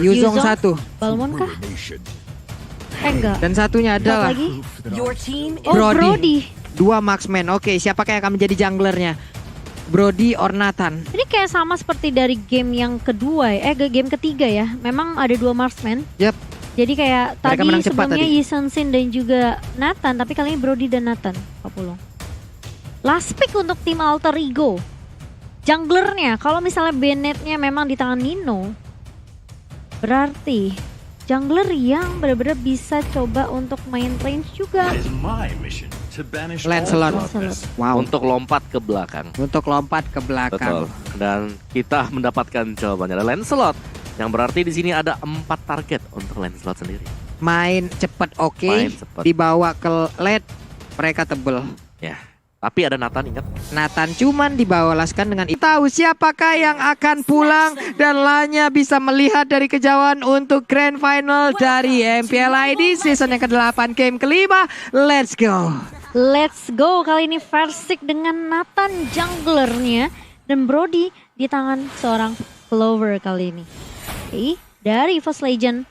Yuzong 1. Balmon kah? Enggak. Dan satunya Satu adalah lagi. Oh, Brody. Brody. 2 marksman. Oke, siapakah yang akan menjadi junglernya? Brody or Nathan? Ini kayak sama seperti dari game yang kedua ya. Game ketiga ya. Memang ada 2 marksman. Yap. Jadi kayak Mereka menang tadi cepat sebelumnya tadi. Yi Sun-sin dan juga Nathan, tapi kali ini Brody dan Nathan. Papulong. Last pick untuk tim Alter Ego. Junglernya, kalau misalnya Bennett-nya memang di tangan Nino, berarti jungler yang benar-benar bisa coba untuk main range juga. Lancelot. Wow. Untuk lompat ke belakang. Untuk lompat ke belakang. Betul. Dan kita mendapatkan jawabannya adalah Lancelot. Yang berarti di sini ada 4 target untuk Lancelot sendiri. Main cepet oke. Main cepet. Dibawa ke late. Mereka tebel. Ya. Tapi ada Nathan, ingat. Nathan cuman dibawalaskan dengan tahu siapakah yang akan pulang dan Lanya bisa melihat dari kejauhan untuk Grand Final dari MPL ID season yang ke-8 game kelima. Let's go. Let's go, kali ini Versik dengan Nathan junglernya dan Brody di tangan seorang Clover kali ini. Oke, dari EVOS Legend.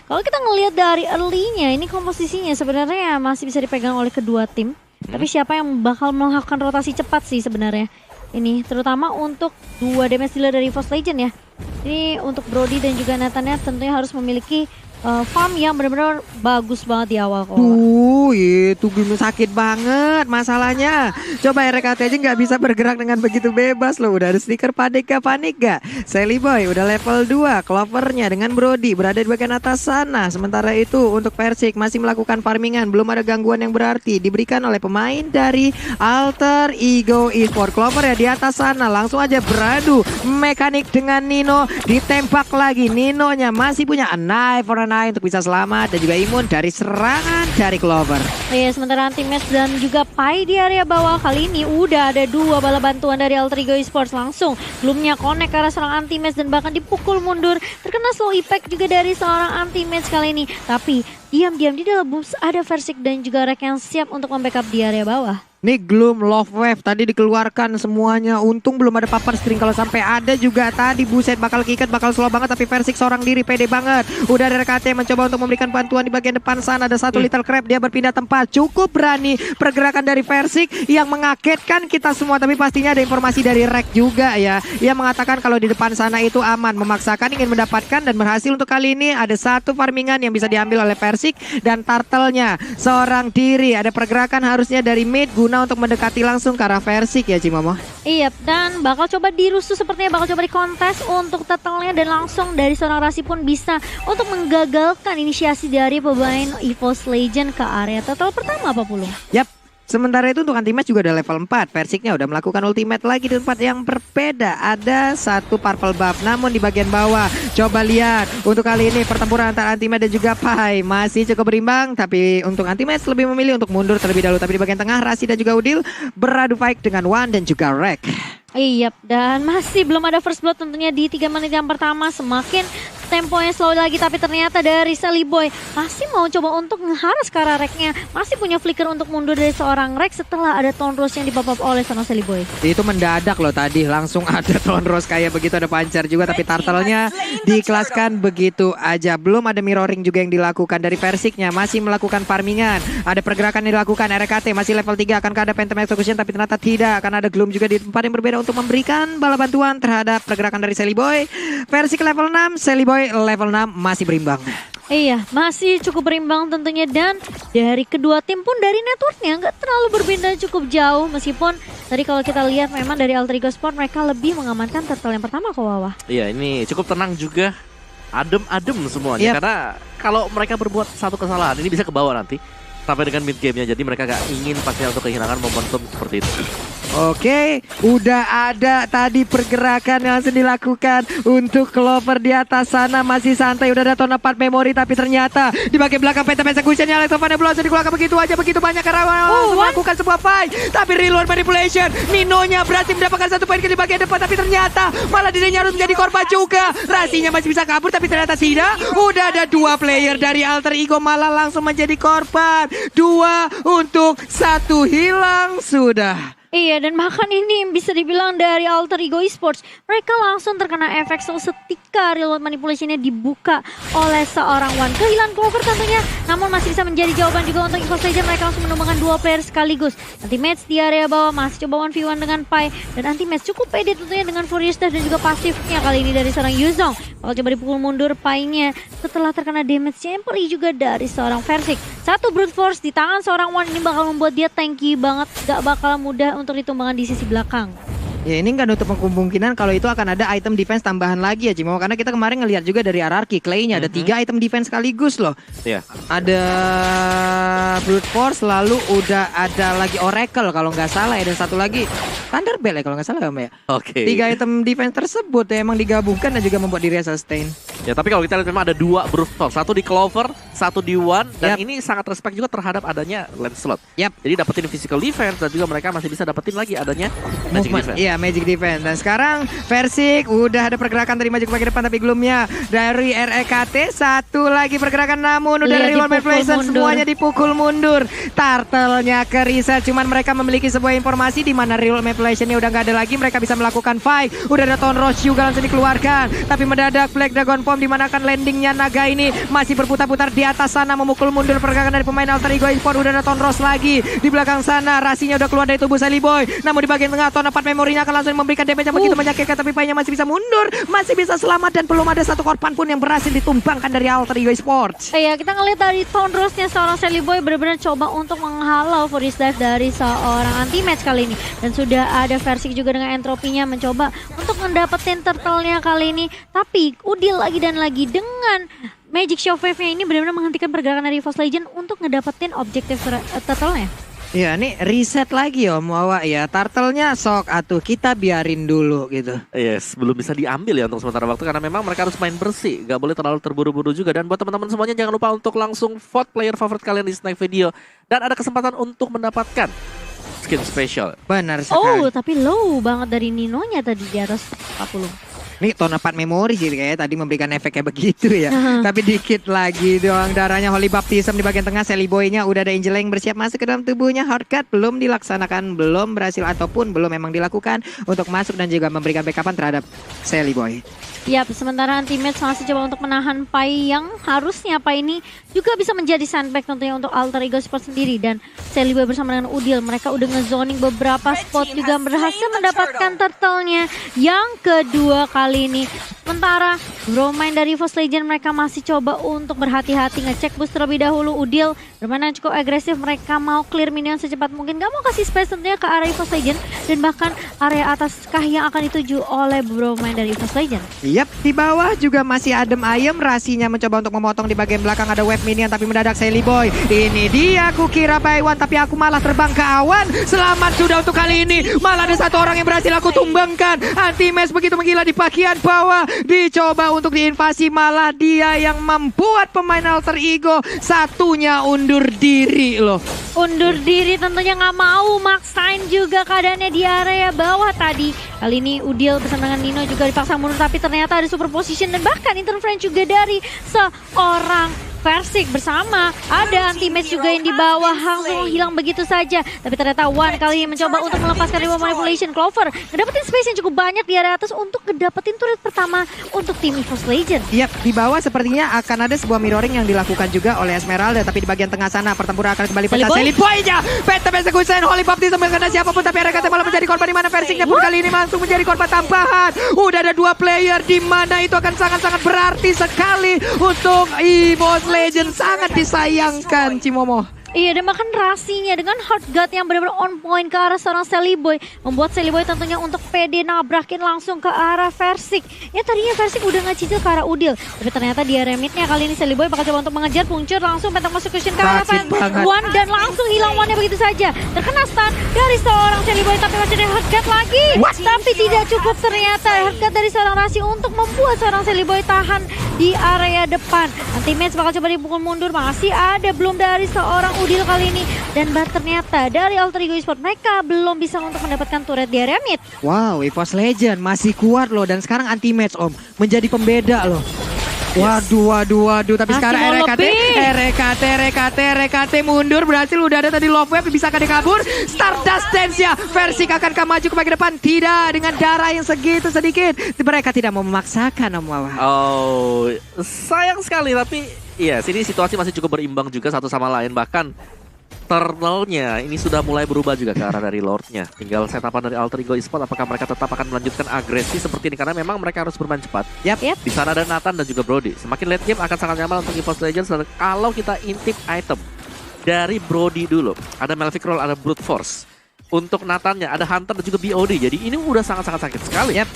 Kalau kita ngelihat dari early-nya, ini komposisinya sebenarnya masih bisa dipegang oleh kedua tim. Tapi siapa yang bakal melakukan rotasi cepat sih sebenarnya. Ini terutama untuk 2 damage dealer dari EVOS Legend ya. Ini untuk Brody dan juga Nathan-nya tentunya harus memiliki farm yang benar-benar bagus banget di awal kok. Itu gunung sakit banget masalahnya. Coba RKT aja nggak bisa bergerak dengan begitu bebas loh. Udah ada stiker panik gak? Sally Boy udah level 2. Clovernya dengan Brody berada di bagian atas sana. Sementara itu untuk Versik masih melakukan farmingan. Belum ada gangguan yang berarti diberikan oleh pemain dari Alter Ego Esports. Clover ya di atas sana. Langsung aja beradu mekanik dengan Nino. Ditembak lagi. Ninonya masih punya a knife for a knife untuk bisa selamat. Dan juga imun dari serangan dari Clover. Iya, sementara Anti-Match dan juga Pai di area bawah kali ini udah ada 2 bala bantuan dari Alter Ego Esports langsung. Belumnya connect ke arah seorang Anti-Match dan bahkan dipukul mundur. Terkena slow impact juga dari seorang Anti-Match kali ini. Tapi diam-diam di dalam boost ada Versik dan juga Rek yang siap untuk membackup di area bawah. Nih Gloom, Love Wave tadi dikeluarkan semuanya. Untung belum ada papan string. Kalau sampai ada juga tadi buset bakal kikat, bakal slow banget. Tapi Versik seorang diri pede banget. Udah ada RKT mencoba untuk memberikan bantuan di bagian depan sana. Ada satu Little Crab, dia berpindah tempat. Cukup berani pergerakan dari Versik yang mengagetkan kita semua. Tapi pastinya ada informasi dari Rek juga ya. Ia mengatakan kalau di depan sana itu aman. Memaksakan ingin mendapatkan dan berhasil untuk kali ini. Ada satu farmingan yang bisa diambil oleh Versik. Dan Turtle-nya seorang diri. Ada pergerakan harusnya dari mid untuk mendekati langsung ke arah Versik ya Cimomo. Iya, dan bakal coba dirusuh sepertinya, bakal coba dikontes untuk turtle-nya dan langsung dari seorang Rasi pun bisa untuk menggagalkan inisiasi dari pemain EVOS Legend ke area turtle pertama apa puluh. Yap. Sementara itu untuk Anti-Match juga udah level 4. Versiknya udah melakukan ultimate lagi di tempat yang berbeda. Ada satu purple buff namun di bagian bawah. Coba lihat untuk kali ini pertempuran antara Anti-Match dan juga Pai masih cukup berimbang. Tapi untuk Anti-Match lebih memilih untuk mundur terlebih dahulu. Tapi di bagian tengah Rasi dan juga Udil beradu fight dengan Wan dan juga Rek. Iya, dan masih belum ada first blood tentunya di 3 menit yang pertama. Semakin temponya slow lagi, tapi ternyata dari Sally Boy masih mau coba untuk ngeharas ke arah Reknya. Masih punya flicker untuk mundur dari seorang Rek setelah ada Tone Rose yang dipop-up oleh sama Sally Boy. Itu mendadak loh tadi, langsung ada Tone Rose kayak begitu, ada pancar juga. Tapi Turtle-nya dikelaskan begitu aja. Belum ada mirroring juga yang dilakukan dari Versiknya. Masih melakukan farmingan. Ada pergerakan yang dilakukan RKT masih level 3. Akankah ada Phantom Execution? Tapi ternyata tidak. Akan ada Gloom juga di tempat yang berbeda untuk memberikan bala bantuan terhadap pergerakan dari Sally Boy. Versik level 6, Sally Boy level 6 masih berimbang. Iya, masih cukup berimbang tentunya, dan dari kedua tim pun dari networknya nggak terlalu berbeda cukup jauh. Meskipun tadi kalau kita lihat memang dari Alter Ego Sport mereka lebih mengamankan turtle yang pertama kok Wawa. Iya, ini cukup tenang juga. Adem-adem semuanya. Yep. Karena kalau mereka berbuat satu kesalahan ini bisa ke bawah nanti. Sampai dengan mid game-nya. Jadi mereka gak ingin pastinya untuk kehilangan momentum seperti itu. Oke, udah ada tadi pergerakan yang langsung dilakukan untuk Clover di atas sana. Masih santai, udah ada tone apart memori. Tapi ternyata di bagian belakang Phantom Execution-nya Alex Ovana belum langsung dikeluarkan begitu aja. Begitu banyak karena melakukan sebuah fight. Tapi reload manipulation, Ninonya berhasil mendapatkan satu poin ke di bagian depan. Tapi ternyata malah dirinya harus menjadi korban juga. Rasinya masih bisa kabur tapi ternyata tidak. Udah ada 2 player dari Alter Ego malah langsung menjadi korban. 2 untuk 1 hilang sudah. Iya, dan bahkan ini bisa dibilang dari Alter Ego Esports, mereka langsung terkena efek seketika real world manipulation-nya dibuka oleh seorang Wan. Kehilangan Clover tentunya, namun masih bisa menjadi jawaban juga untuk EVOS Legends. Mereka langsung menumbangkan 2 player sekaligus. Anti-match di area bawah masih coba 1v1 dengan Pai, dan anti-match cukup pede tentunya dengan Furious Dash dan juga pasifnya kali ini dari seorang Yuzong. Bakal coba dipukul mundur Pai-nya setelah terkena damage yang perih juga dari seorang Versik. Satu brute force di tangan seorang Wan ini bakal membuat dia tanky banget, gak bakal mudah untuk ditumbangkan di sisi belakang. Ya ini nggak nutup kemungkinan kalau itu akan ada item defense tambahan lagi ya Cimo. Karena kita kemarin ngelihat juga dari RRQ Clay-nya ada 3 item defense sekaligus loh. Iya. Ada Brute Force, lalu udah ada lagi Oracle kalau nggak salah ya. Dan satu lagi Thunderbolt ya kalau nggak salah ya Mbak ya. Oke. 3 item defense tersebut ya emang digabungkan dan juga membuat dirinya sustain. Ya tapi kalau kita lihat memang ada 2 Brute Force, satu di Clover, satu di One, dan ini sangat respect juga terhadap adanya Lancelot. Jadi dapetin physical defense dan juga mereka masih bisa dapetin lagi adanya magic defense. Iya, magic defense. Dan sekarang Versik udah ada pergerakan dari maju ke depan, tapi belumnya dari REKT satu lagi pergerakan, namun udah dari World Manipulation semuanya dipukul mundur. Turtle-nya ke reset, cuman mereka memiliki sebuah informasi di mana Real Manipulation-nya udah nggak ada lagi, mereka bisa melakukan fight. Udah ada Tone Rush juga langsung dikeluarkan, tapi mendadak Black Dragon Bomb di mana kan landingnya naga ini masih berputar-putar di atas sana, memukul mundur pergerakan dari pemain Alter Ego Esports. Udah ada Tone Rush lagi di belakang sana, rasinya udah keluar dari tubuh Sally Boy, namun di bagian tengah Tone 4 memorinya akan langsung memberikan damage yang begitu menyakitkan, tapi Pai-nya masih bisa mundur, masih bisa selamat, dan belum ada satu korban pun yang berhasil ditumbangkan dari Alter Ego Esports. Iya, kita ngeliat dari Tone Rush-nya seorang Sally Boy benar-benar coba untuk menghalau Furious Dive dari seorang anti-match kali ini, dan sudah ada Versik juga dengan entropinya mencoba untuk mendapetin turtle-nya kali ini, tapi Udil lagi dan lagi dengan Magic Shockwave-nya ini benar-benar menghentikan pergerakan dari EVOS Legends untuk ngedapetin objektif turtle-nya. Ya, ini reset lagi Om Wawa ya. Turtle-nya sok atuh kita biarin dulu gitu. Yes, belum bisa diambil ya untuk sementara waktu karena memang mereka harus main bersih, gak boleh terlalu terburu-buru juga. Dan buat teman-teman semuanya jangan lupa untuk langsung vote player favorit kalian di Snack Video dan ada kesempatan untuk mendapatkan skin special. Benar sekali. Oh, tapi low banget dari Nino-nya tadi di atas 40. Ini Tone 4 memori sih kayaknya tadi memberikan efeknya begitu ya. Tapi dikit lagi doang darahnya. Holy Baptism di bagian tengah. Sally Boy-nya udah ada Angel yang bersiap masuk ke dalam tubuhnya. Hardcut belum dilaksanakan, belum berhasil ataupun belum memang dilakukan untuk masuk dan juga memberikan backupan terhadap Sally Boy. Yap, sementara Anti-Match masih coba untuk menahan Pai yang harusnya Pai ini juga bisa menjadi sandbag tentunya untuk Alter Ego Sport sendiri. Dan Sally Boy bersama dengan Udil, mereka udah ngezoning beberapa spot juga berhasil mendapatkan turtle-nya yang kedua kali ini. Sementara Bromine dari EVOS Legends mereka masih coba untuk berhati-hati ngecek boost terlebih dahulu. Udil bermain cukup agresif, mereka mau clear minion secepat mungkin, gak mau kasih space tentunya ke area EVOS Legends dan bahkan area atas kah yang akan dituju oleh Bromine dari EVOS Legends. Yap, di bawah juga masih adem ayem, rasinya mencoba untuk memotong di bagian belakang ada wave minion tapi mendadak Sally Boy. Ini dia aku kira Baiwan tapi aku malah terbang ke awan. Selamat sudah untuk kali ini. Malah ada satu orang yang berhasil aku tumbangkan. Anti-Match begitu menggila di bagian bawah. Dicoba untuk diinvasi, malah dia yang membuat pemain Alter Ego satunya undur diri loh. Undur diri tentunya nggak mau, maksain juga keadaannya di area bawah tadi. Kali ini Udil bersama dengan Nino juga dipaksa mundur tapi ternyata ada super position dan bahkan interference juga dari seorang Versik bersama ada Anti-Match juga yang di bawah langsung hilang begitu saja. Tapi ternyata One kali ini mencoba untuk melepaskan Real Manipulation. Clover ngedapetin space yang cukup banyak di area atas untuk ngedapetin turret pertama untuk tim EVOS Legends. Yap, di bawah sepertinya akan ada sebuah mirroring yang dilakukan juga oleh Esmeralda. Tapi di bagian tengah sana pertempuran akan kembali pecah. Sally Boy-nya Phantom Execution, Holy Baptism kena siapapun tapi RKT malah menjadi korban di mana Versiknya pun kali ini langsung menjadi korban tambahan. Udah ada 2 player di mana itu akan sangat-sangat berarti sekali untuk EVOS Legends, sangat disayangkan Cimomo. Iya, dan bahkan rasinya dengan hard guard yang benar-benar on point ke arah seorang Sally Boy membuat Sally Boy tentunya untuk pede nabrakin langsung ke arah Versik. Ya tadinya Versik udah ngecicil ke arah Udil, tapi ternyata di area midnya kali ini Sally Boy bakal coba untuk mengejar, puncur langsung Phantom Execution ke arah One dan langsung hilang One-nya begitu saja. Terkena stun dari seorang Sally Boy tapi masih ada hard guard lagi. Tapi tidak cukup ternyata hard guard dari seorang Rasi untuk membuat seorang Sally Boy tahan di area depan. Anti-Match bakal coba dipukul mundur, masih ada belum dari seorang Udil kali ini. Dan ternyata dari Alter Ego Esports mereka belum bisa untuk mendapatkan turret di area mid. Wow, EVOS Legends masih kuat loh. Dan sekarang Anti-Match Om menjadi pembeda loh. Waduh. Tapi Masih sekarang mau RKT mundur. Berhasil, udah ada tadi Love Wave. Bisa kan kabur. Stardust Dance ya. Versik akankah maju ke bagian depan? Tidak, dengan darah yang segitu sedikit. Mereka tidak mau memaksakan Om Wawa. Oh, sayang sekali. Tapi iya, sini situasi masih cukup berimbang juga satu sama lain. Bahkan Eternalnya ini sudah mulai berubah juga ke arah dari Lordnya. Tinggal setapan dari Alter Ego Esports, apakah mereka tetap akan melanjutkan agresi seperti ini, karena memang mereka harus bermain cepat. Yap. Di sana ada Nathan dan juga Brody. Semakin late game akan sangat nyaman untuk EVOS Legends. Dan kalau kita intip item dari Brody dulu, ada Melvic Roll, ada Brute Force. Untuk Nathannya ada Hunter dan juga BOD. Jadi ini udah sangat-sangat sakit sekali. Yap.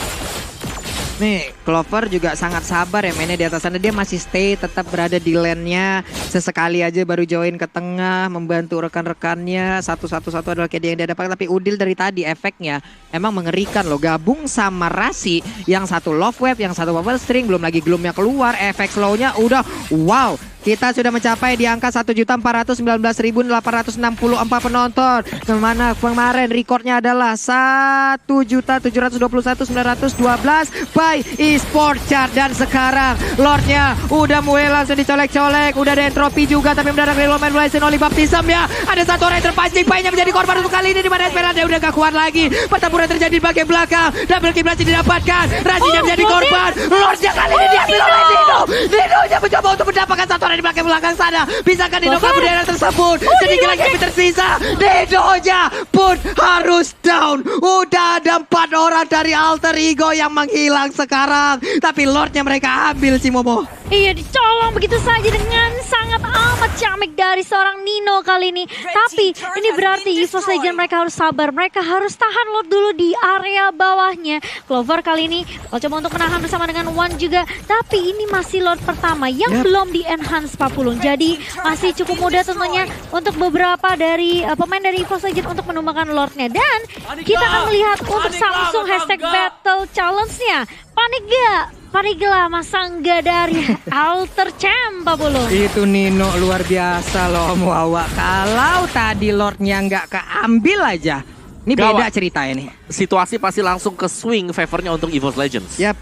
Nih, Clover juga sangat sabar ya mainnya di atas sana. Dia masih stay, tetap berada di lane-nya. Sesekali aja baru join ke tengah, membantu rekan-rekannya. Satu-satu adalah kayak dia yang dia dapatkan. Tapi Udil dari tadi efeknya emang mengerikan loh. Gabung sama Rasi, yang satu Love Wave, yang satu Bubble String. Belum lagi Gloom-nya keluar, efek slow-nya udah wow. Kita sudah mencapai di angka 1.419.864 penonton. Kemana kemarin recordnya adalah 1.721.912 by eSport Chart. Dan sekarang Lordnya udah mulai langsung dicolek-colek. Udah ada entropy juga, tapi mendadak reload Blazing Oli Baptism ya. Ada satu orang yang terpancing, Pai-nya menjadi korban untuk kali ini, di mana Esperanza udah gak kuat lagi. Pertempuran terjadi di bagian belakang. Double kill berhasil didapatkan. Rajinya menjadi korban. Lordnya kali ini diambil oleh Nino. Nino-nya mencoba untuk mendapatkan satu orang di belakang sana. Bisakah Nino kabur dari arah tersebut? Sedikit lagi yang tersisa. Nino-nya pun harus down. Udah ada 4 orang dari Alter Ego yang menghilang sekarang. Tapi Lordnya mereka ambil si Momo. Iya, dicolong begitu saja dengan sangat amat ciamik dari seorang Nino kali ini. Tapi ini berarti EVOS Legends mereka harus sabar. Mereka harus tahan Lord dulu di area bawahnya. Clover kali ini coba untuk menahan bersama dengan One juga. Tapi ini masih Lord pertama yang belum di-enhance Papulung. Jadi masih cukup mudah tentunya untuk beberapa dari pemain dari EVOS Legends untuk menumbangkan Lordnya. Dan kita akan melihat untuk Samsung #Battle Challenge-nya. Panik gak? Parigla Masangga dari Alter Champ, Papulung. Itu Nino luar biasa loh Om Wawa. Kalau tadi Lordnya nggak keambil aja, ini beda cerita ini. Situasi pasti langsung ke swing favornya untuk EVOS Legends. Yap,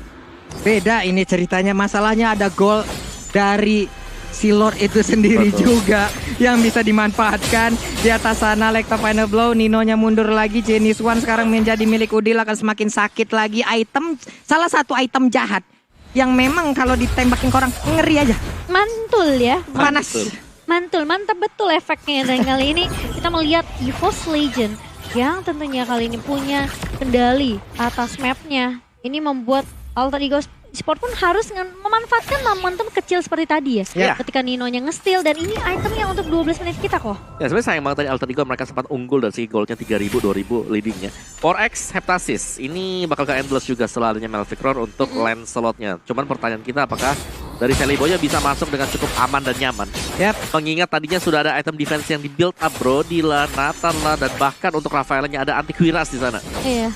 beda ini ceritanya. Masalahnya ada gol dari si Lord itu sendiri juga yang bisa dimanfaatkan. Di atas sana Lekta Final Blow, Ninonya mundur lagi. Genius One sekarang menjadi milik Udil, akan semakin sakit lagi. Item, salah satu item jahat yang memang kalau ditembakin ke orang ngeri aja. Mantul ya. Panas. Mantul, mantap betul efeknya. Dan kali ini kita melihat EVOS Legends yang tentunya kali ini punya kendali atas mapnya. Ini membuat Alter Ego Sport pun harus memanfaatkan momentum kecil seperti tadi ya. Ketika Nino-nya nge-steal, dan ini itemnya untuk 12 menit kita kok. Ya sebenarnya sayang banget tadi Alter Ego mereka sempat unggul dari segi goldnya 3.000, 2.000 leadingnya. 4X Heptasis ini bakal ke endless juga setelah adanya Melvic Roar untuk land slotnya. Cuman pertanyaan kita, apakah dari Sally Boy bisa masuk dengan cukup aman dan nyaman? Mengingat tadinya sudah ada item defense yang di build up, Brody lah, Nathan lah, dan bahkan untuk Rafaelnya ada Antiquiras di sana. Iya.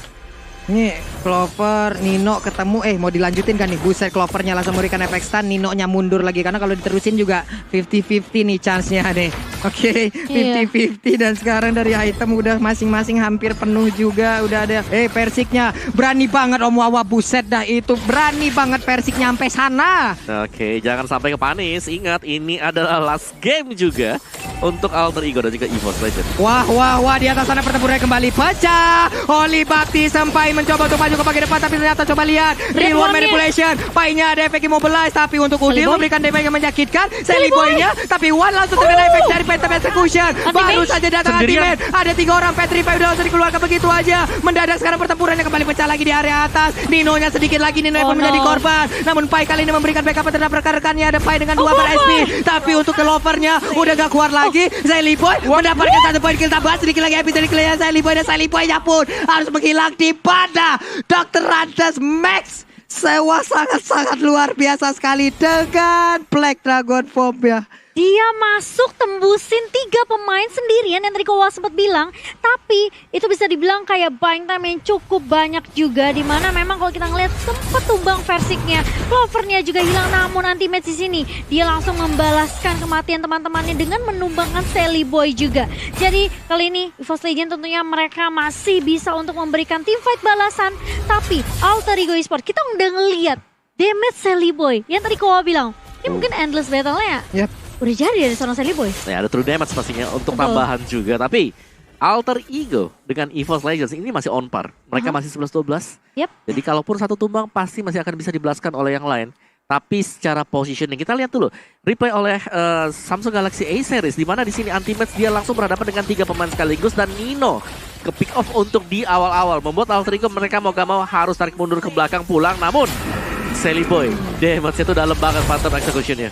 Nih Clover, Nino ketemu, mau dilanjutin kan nih. Buset, Clovernya langsung memberikan efek stun, Nino-nya mundur lagi. Karena kalau diterusin juga 50-50 nih chance-nya nih. Oke, 50-50 dan sekarang dari item udah masing-masing hampir penuh juga. Udah ada, Persiknya berani banget Om Wawa, buset dah itu. Berani banget Persik nyampe sana. Oke, jangan sampai ke panis. Ingat, ini adalah last game juga untuk Alter Ego dan juga EVOS Legends. Wah, di atas sana pertempuran kembali pecah. Holy Bapti sampai mencoba untuk maju ke bagian depan, tapi ternyata coba lihat reward manipulation. Pai-nya ada efek immobilize, tapi untuk Udil memberikan damage yang menyakitkan. Sally Boy-nya, tapi One langsung terkena efek dari Phantom Execution. Baru saja datang ultimate. Ada 3 orang Petrify udah langsung dikeluarkan begitu aja. Mendadak sekarang pertempurannya kembali pecah lagi di area atas. Nino-nya sedikit lagi, Nino pun menjadi korban. Namun Pai kali ini memberikan backup terhadap rekan-rekannya. Ada Pai dengan 2 SP, tapi untuk Clover-nya udah gak kuat lagi. Sally Boy mendapatkan 1 poin kill tambahan. Sedikit lagi habis dari killnya Sally Boy, dan Sally Boy-nya pun harus menghilang di pada Dr. Rantes Max. Sewa sangat-sangat luar biasa sekali dengan Black Dragon Form ya. Dia masuk tembusin 3 pemain sendirian yang tadi Kowa sempat bilang. Tapi itu bisa dibilang kayak buying time yang cukup banyak juga. Dimana memang kalau kita ngeliat sempat tumbang Versiknya. Clovernya juga hilang, namun anti-match di sini dia langsung membalaskan kematian teman-temannya dengan menumbangkan Sally Boy juga. Jadi kali ini EVOS Legends tentunya mereka masih bisa untuk memberikan teamfight balasan. Tapi Alter Ego Esports kita udah ngeliat damage Sally Boy. Yang tadi Koa bilang, ini mungkin endless battle-nya Yap. udah jadi dari seorang Sally Boy. Ya ada true damage pastinya untuk Betul. tambahan juga. Tapi Alter Ego dengan EVOS Legends ini masih on par. Mereka masih 11-12. Yap. Jadi kalaupun satu tumbang pasti masih akan bisa dibelaskan oleh yang lain. Tapi secara positioning kita lihat dulu replay oleh Samsung Galaxy A series di mana di sini Anti-Match dia langsung berhadapan dengan 3 pemain sekaligus dan Nino ke pick off untuk di awal-awal membuat Alter Ego mereka mau gak mau harus tarik mundur ke belakang pulang. Namun Sally Boy damage-nya itu dalam banget pattern execution-nya.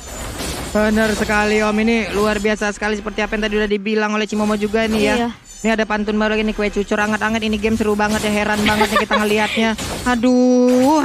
Benar sekali Om, ini luar biasa sekali seperti apa yang tadi udah dibilang oleh Cimomo juga nih ya. Iya. Ini ada pantun baru lagi nih, kue cucur anget-anget, ini game seru banget ya, heran banget nih kita ngelihatnya. Aduh,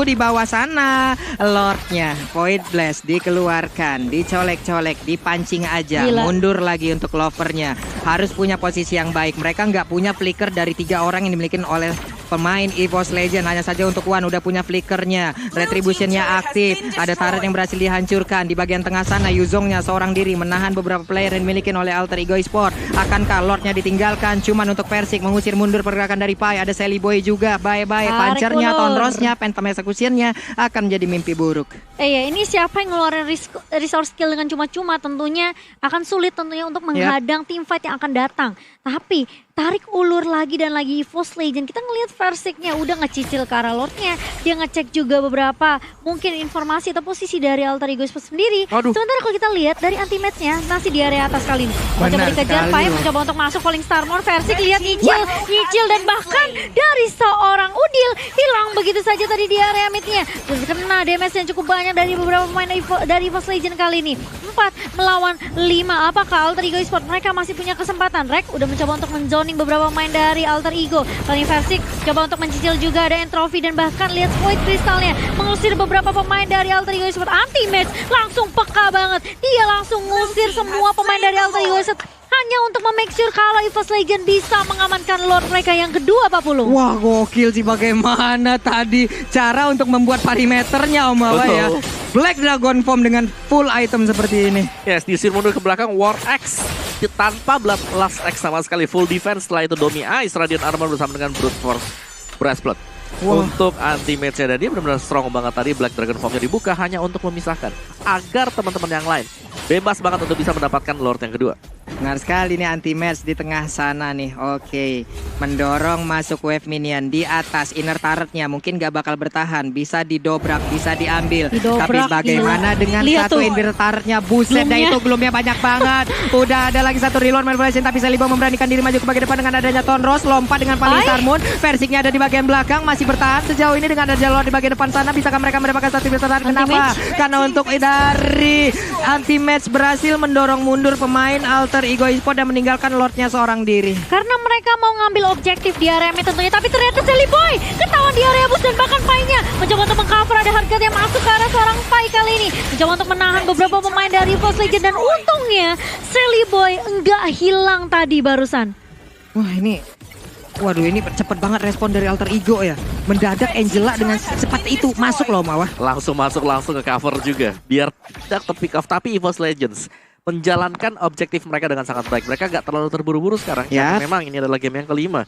di bawah sana Lordnya Void Blast dikeluarkan, dicolek-colek, dipancing aja, Gila. mundur lagi untuk Lovernya. Harus punya posisi yang baik, mereka nggak punya flicker dari 3 orang yang dimiliki oleh pemain EVOS Legend. Hanya saja untuk Wan udah punya flickernya, retributionnya aktif, ada turret yang berhasil dihancurkan. Di bagian tengah sana Yuzongnya seorang diri menahan beberapa player yang dimiliki oleh Alter Ego Esport. Akankah Lordnya ditinggalkan? Cuman untuk Persik mengusir mundur pergerakan dari Pai. Ada Sally Boy juga, bye-bye. Tarik Pancernya, ulur. Tonrosnya, Phantom Execution-nya akan menjadi mimpi buruk. Ya ini siapa yang ngeluarin resource skill dengan cuma-cuma tentunya akan sulit tentunya untuk menghadang tim fight yang akan datang. Tapi tarik ulur lagi dan lagi EVOS Legend. Kita ngelihat Versiknya udah ngecicil ke arah Lordnya. Dia ngecek juga beberapa mungkin informasi atau posisi dari Alter Ego Sports sendiri. Aduh. Sementara kalau kita lihat dari anti-match-nya masih di area atas kali ini. Mencoba Benar dikejar, sekali, Pai loh. mencoba untuk masuk Falling Starmore. Versik lihat nyicil dan bahkan dari seorang Udil hilang begitu saja tadi di area mid-nya. Terus kena damage yang cukup banyak dari beberapa pemain dari EVOS Legend kali ini. 4 melawan 5. Apakah Alter Ego Esport mereka masih punya kesempatan? Rek udah mencoba untuk menzoning beberapa pemain dari Alter Ego. Kali ini Versik coba untuk mencicil juga ada Entropy dan bahkan lihat Void Crystalnya mengusir beberapa pemain dari Alter Ego Esport. Anti-match langsung peka banget. Dia langsung ngusir semua pemain dari Alter Ego Esport hanya untuk make sure kalau EVOS Legend bisa mengamankan Lord mereka yang kedua, Pak Pulung. Wah, gokil sih bagaimana tadi cara untuk membuat parameternya Om Awa ya. Betul. Black Dragon Form dengan full item seperti ini. Yes, diusir mundur ke belakang War X tanpa Last X sama sekali, full defense. Setelah itu Domi Ice, Radiant Armor bersama dengan Brute Force Breastplate. Wah. Untuk anti-match-nya dan dia benar-benar strong banget tadi. Black Dragon Form-nya dibuka hanya untuk memisahkan agar teman-teman yang lain bebas banget untuk bisa mendapatkan Lord yang kedua. Benar sekali nih anti-match di tengah sana nih. Oke, mendorong masuk wave minion di atas inner turretnya. Mungkin gak bakal bertahan, bisa didobrak, bisa diambil. Didobrak, Tapi bagaimana gila. dengan Lihat satu tuh. inner turretnya? Buset dah, Gloomnya. itu gloomnya banyak banget. Udah ada lagi satu reload manipulation, tapi Sally Boy memberanikan diri maju ke bagian depan dengan adanya Tonros. Lompat dengan Falling Star Moon. Versiknya ada di bagian belakang, masih bertahan sejauh ini dengan ada jalur di bagian depan sana. Bisakah mereka mendapatkan satu bertahan? Kenapa? Karena untuk dari anti-match berhasil mendorong mundur pemain Alter Ego Esport dan meninggalkan Lordnya seorang diri. Karena mereka mau ngambil objektif di area mid tentunya. Tapi ternyata Sally Boy ketahuan di area bus dan bahkan Pai-nya mencoba untuk mengcover. Ada harga yang masuk ke arah seorang Pai kali ini. Mencoba untuk menahan beberapa pemain dari EVOS Legend. Dan untungnya Sally Boy enggak hilang tadi barusan. Wah ini, waduh ini cepet banget respon dari Alter Ego ya. Mendadak Angela dengan cepat itu masuk loh Mawah. Langsung masuk, langsung ke cover juga. Biar tidak terpick off. Tapi EVOS Legends menjalankan objektif mereka dengan sangat baik. Mereka gak terlalu terburu-buru sekarang. Ya. Karena memang ini adalah game yang kelima.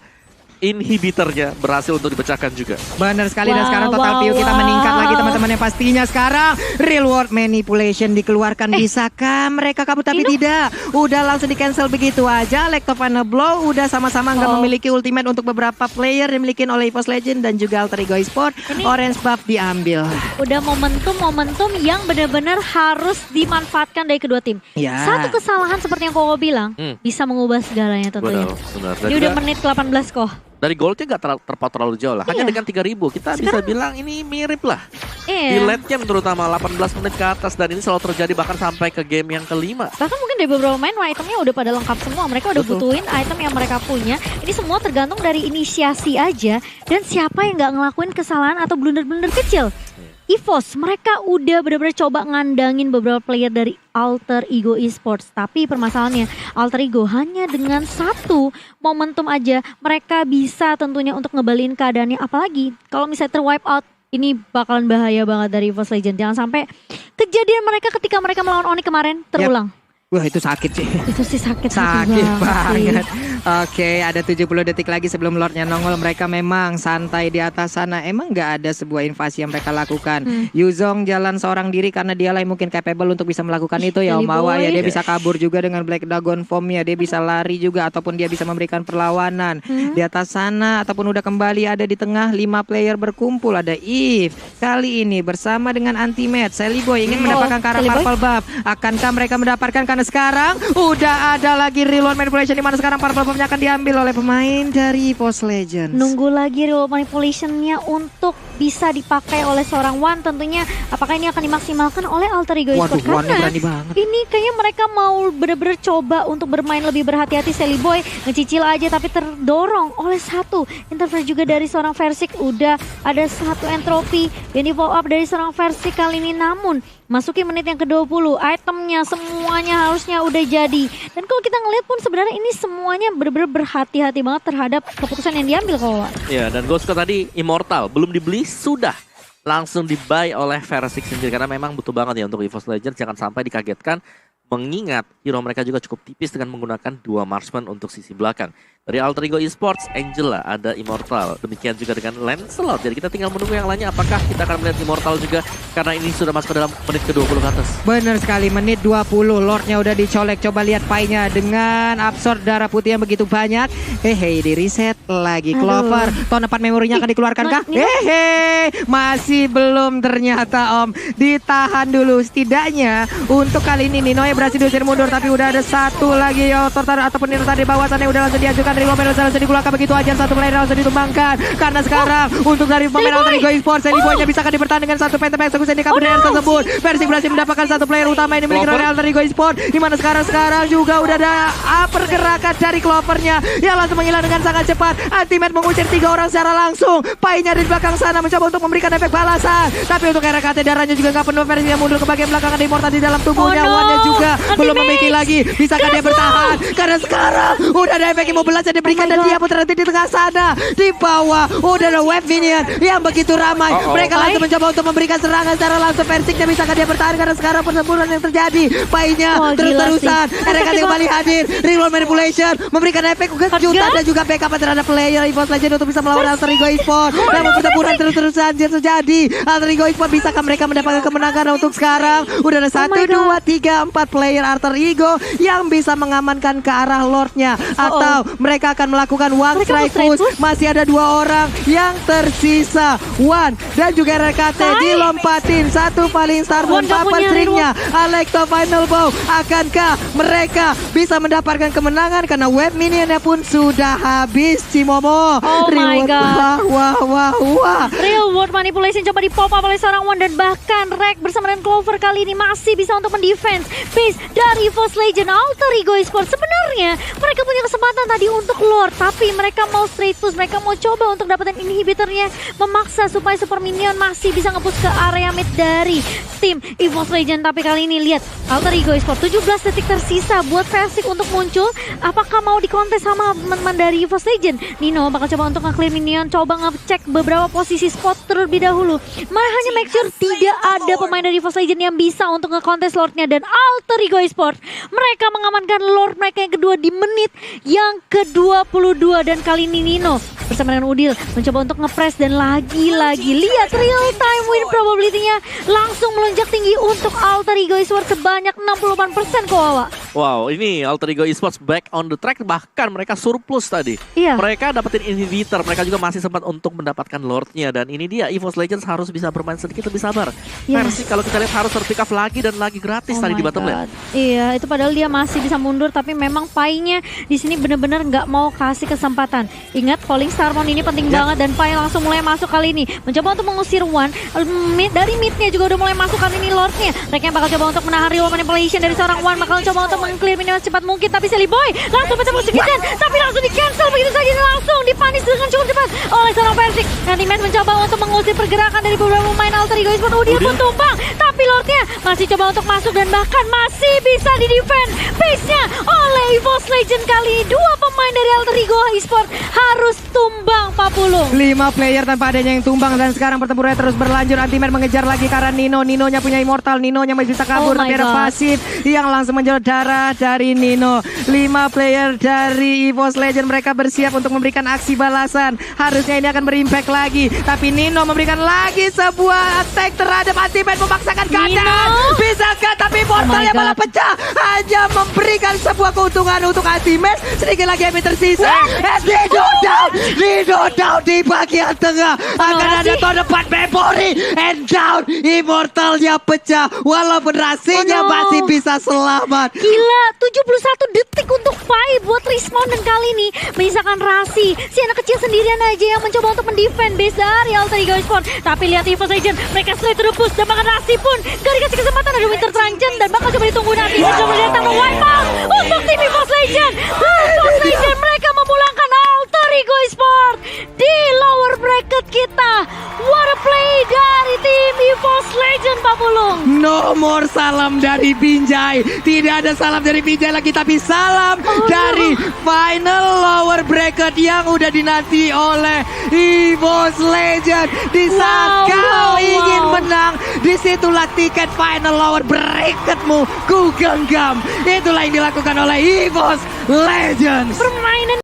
Inhibitornya berhasil untuk dipecahkan juga. Benar sekali dan Wow, sekarang total wow, view kita wow. meningkat lagi teman-teman yang pastinya sekarang real world manipulation dikeluarkan. Bisakah mereka kabur tapi tidak? Udah langsung di cancel begitu aja. Lectovana Blow udah sama-sama nggak Oh. memiliki ultimate untuk beberapa player yang dimiliki oleh EVOS Legend dan juga Alter Ego Esport. Ini- Orange buff diambil. Udah momentum yang benar-benar harus dimanfaatkan dari kedua tim. Ya. Satu kesalahan seperti yang Koko bilang bisa mengubah segalanya tentunya. Benar. Dan Ini udah juga menit ke-18 kok. dari goldnya gak terpaut terlalu jauh lah. Hanya Iya. dengan 3.000 kita bisa Sekarang- bilang ini mirip lah. Di Iya. late game terutama 18 menit ke atas. Dan ini selalu terjadi bahkan sampai ke game yang kelima. Bahkan mungkin dari beberapa main itemnya udah pada lengkap semua. Mereka udah Betul. butuhin item yang mereka punya. Ini semua tergantung dari inisiasi aja. Dan siapa yang gak ngelakuin kesalahan atau blunder-blunder kecil. EVOS mereka udah benar-benar coba ngandangin beberapa player dari Alter Ego Esports. Tapi permasalahannya Alter Ego hanya dengan satu momentum aja mereka bisa tentunya untuk ngebalikin keadaannya. Apalagi kalau misalnya terwipe out, ini bakalan bahaya banget dari EVOS Legend. Jangan sampai kejadian mereka ketika mereka melawan Oni kemarin terulang. Wah itu sakit sih. Itu sih sakit Sakit banget banget. Oke, ada 70 detik lagi sebelum Lordnya nongol. Mereka memang santai di atas sana. Emang nggak ada sebuah invasi yang mereka lakukan. Yuzong jalan seorang diri karena dialah yang mungkin capable untuk bisa melakukan itu ya Om Awa ya. Dia bisa kabur juga dengan Black Dragon Form-nya. Dia bisa lari juga ataupun dia bisa memberikan perlawanan. Di atas sana ataupun udah kembali ada di tengah 5 player berkumpul. Ada Eve kali ini bersama dengan Anti-Match. Sally Boy ingin mendapatkan karena Purple Buff. Akankah mereka mendapatkan karena sekarang udah ada lagi reload manipulation di mana sekarang Purple Buff-nya akan diambil oleh pemain dari EVOS Legends. Nunggu lagi reload manipulation-nya untuk bisa dipakai oleh seorang Wan tentunya. Apakah ini akan dimaksimalkan oleh Alter Ego Esports? Karena ini kayaknya mereka mau bener-bener coba untuk bermain lebih berhati-hati. Sally Boy ngecicil aja tapi terdorong oleh satu interference juga dari seorang Versik. Udah ada satu entropi yang di follow up dari seorang Versik kali ini, namun masuki menit yang ke-20, itemnya semuanya harusnya udah jadi. Dan kalau kita ngeliat pun sebenarnya ini semuanya bener-bener berhati-hati banget terhadap keputusan yang diambil kalau. Ya, dan gue suka tadi Immortal belum dibeli sudah langsung di-buy oleh Versik sendiri karena memang butuh banget ya untuk EVOS Legends. Jangan sampai dikagetkan mengingat hero mereka juga cukup tipis dengan menggunakan 2 marksman untuk sisi belakang. Dari Alter Ego Esports, Angela, ada Immortal. Demikian juga dengan Lancelot. Jadi kita tinggal menunggu yang lainnya. Apakah kita akan melihat Immortal juga? Karena ini sudah masuk ke dalam menit ke-20 ke atas. Bener sekali, menit 20. Lordnya udah dicolek. Coba lihat pie-nya dengan absorb darah putih yang begitu banyak. Hehe, di reset lagi. Clover, tahun depan memorinya akan dikeluarkan kah? Hehe, masih belum ternyata Om. Ditahan dulu. Setidaknya untuk kali ini Ninoy berhasil diusir mundur. Tapi udah ada satu lagi Tortar ataupun Nino tadi bawah sana udah langsung diajukan dari pemain langsung dikeluarkan begitu aja. Satu player langsung ditumbangkan. Karena sekarang untuk dari pemain Alter Ego Esports, Sally Boy-nya bisa akan dipertahankan dengan satu phantom eksekusi di kabel tersebut. Versik berhasil mendapatkan satu player utama yang dimiliki oleh Alter Ego Esports. Dimana sekarang juga udah ada pergerakan dari Clover-nya yang langsung menghilang dengan sangat cepat. Anti-Match mengusir 3 orang secara langsung. Pai-nya di belakang sana mencoba untuk memberikan efek balasan. Tapi untuk RKT darahnya juga nggak penuh. Versik yang mundur ke bagian belakang, ada Immortal di dalam tubuhnya. Wan-nya juga belum memiliki lagi. Bisakah dia bertahan? Karena sekarang udah ada efek immobilize yang diberikan dan dia pun terhenti di tengah sana. Di bawah udah ada wave minion yang begitu ramai. Mereka langsung mencoba untuk memberikan serangan secara langsung. Versiknya bisakah dia bertahan karena sekarang pertempuran yang terjadi. Pai-nya terus-terusan. RKT kembali hadir. Reroll manipulation memberikan efek kejutan dan juga backup terhadap player EVOS Legends untuk bisa melawan Alter Ego Esports. Dan pertempuran terus-terusan terjadi. Alter Ego Esports bisakah mereka mendapatkan kemenangan untuk sekarang? Udah ada 1, 2, 3, 4 player Alter Ego yang bisa mengamankan ke arah Lordnya. Atau mereka akan melakukan one strike push. Masih ada 2 orang yang tersisa. Wan dan juga RKT dilompatin. Satu paling star pun papan stringnya. Alekto final bow. Akankah mereka bisa mendapatkan kemenangan karena web minionnya pun sudah habis, Cimomo. Oh my god. Wah. Real world manipulation coba di-pop up oleh seorang Wan dan bahkan Rek bersama dengan Clover kali ini masih bisa untuk mendefense base dari EVOS Legends. Alter Ego Esports sebenarnya mereka punya kesempatan tadi untuk Lord, tapi mereka mau straight push, mereka mau coba untuk dapetin inhibitornya, memaksa supaya Super Minion masih bisa nge-push ke area mid dari tim EVOS Legends. Tapi kali ini lihat Alter Ego Esports 17 detik tersisa buat Versik untuk muncul. Apakah mau dikontes sama teman-teman dari EVOS Legends? Nino bakal coba untuk nge-clear minion, coba ngecek beberapa posisi spot terlebih dahulu. Hanya make sure tidak ada pemain dari EVOS Legends yang bisa untuk nge-kontes Lordnya. Dan Alter Ego Esports mereka mengamankan Lord mereka yang kedua di menit yang ke-22. Dan kali ini Nino bersama dengan Udil mencoba untuk nge-press dan lagi-lagi lihat real time win probability-nya langsung melonjak tinggi untuk Alter Ego Esports sebanyak 68% Kowawa. Wow, ini Alter Ego Esports back on the track, bahkan mereka surplus tadi. Iya. Mereka dapetin inhibitor, mereka juga masih sempat untuk mendapatkan Lordnya. Dan ini dia, EVOS Legends harus bisa bermain sedikit lebih sabar. Versi kalau kita lihat harus terpick up lagi dan lagi gratis tadi di bottom lane. Iya, itu padahal dia masih bisa mundur, tapi memang Pai-nya di sini benar-benar nggak mau kasih kesempatan. Ingat, Falling Starmon ini penting banget dan Pai langsung mulai masuk kali ini. Mencoba untuk mengusir Wan, dari mid-nya juga udah mulai masuk kali ini Lordnya. Mereka bakal coba untuk menahan real manipulation dari seorang Wan, bakal coba untuk meng-clear minion secepat mungkin, tapi Sally Boy langsung mencoba musik-kitan, tapi langsung di-cancel begitu saja dan langsung dipanis dengan cukup cepat oleh seorang Versik. Anti-Match mencoba untuk mengusir pergerakan dari beberapa pemain Alter Ego Esports. Udil pun tumbang, tapi Lordnya masih coba untuk masuk dan bahkan masih bisa di-defend base-nya oleh EVOS Legends. Kali ini 2 pemain dari Alter Ego Esports harus tumbang, Pak Pulung. 5 player tanpa adanya yang tumbang dan sekarang pertempurannya terus berlanjut. Anti-Match mengejar lagi karena Ninonya punya Immortal, Ninonya masih bisa kabur, tapi ada pasif yang langsung menjauh darah darah dari Nino. 5 player dari EVOS Legend, mereka bersiap untuk memberikan aksi balasan. Harusnya ini akan berimpact lagi, tapi Nino memberikan lagi sebuah attack terhadap Ultimate, memaksakan keadaan. Bisakah? Tapi portalnya malah pecah, hanya memberikan sebuah keuntungan untuk Ultimate. Sedikit lagi yang tersisa. Nino down di bagian tengah. Akan ada tahun depan memory and down. Immortalnya pecah, walaupun Rasinya masih bisa selamat. Gila, 71 detik untuk fight buat Respawn, dan kali ini menyisakan Rasi. Si anak kecil sendirian aja yang mencoba untuk mendefend base dari Alter Ego Esports. Tapi lihat EVOS Legend, mereka straight to the push, dan bahkan Rasi pun gak dikasih kesempatan. Ada Winter Tranchen dan bakal coba ditunggu nanti. Coba datang wipe out untuk tim EVOS Legend. EVOS Legend, mereka memulangkan Alter Ego Esports di lower bracket kita. What a play dari tim EVOS Legend, Pak Pulung. No more salam dari Binjai. Tidak ada salam dari Binjai lagi, tapi salam dari final lower bracket yang udah dinanti oleh EVOS Legend. Di saat kau ingin menang, disitulah tiket final lower bracketmu ku genggam. Itulah yang dilakukan oleh EVOS Legends. Permainan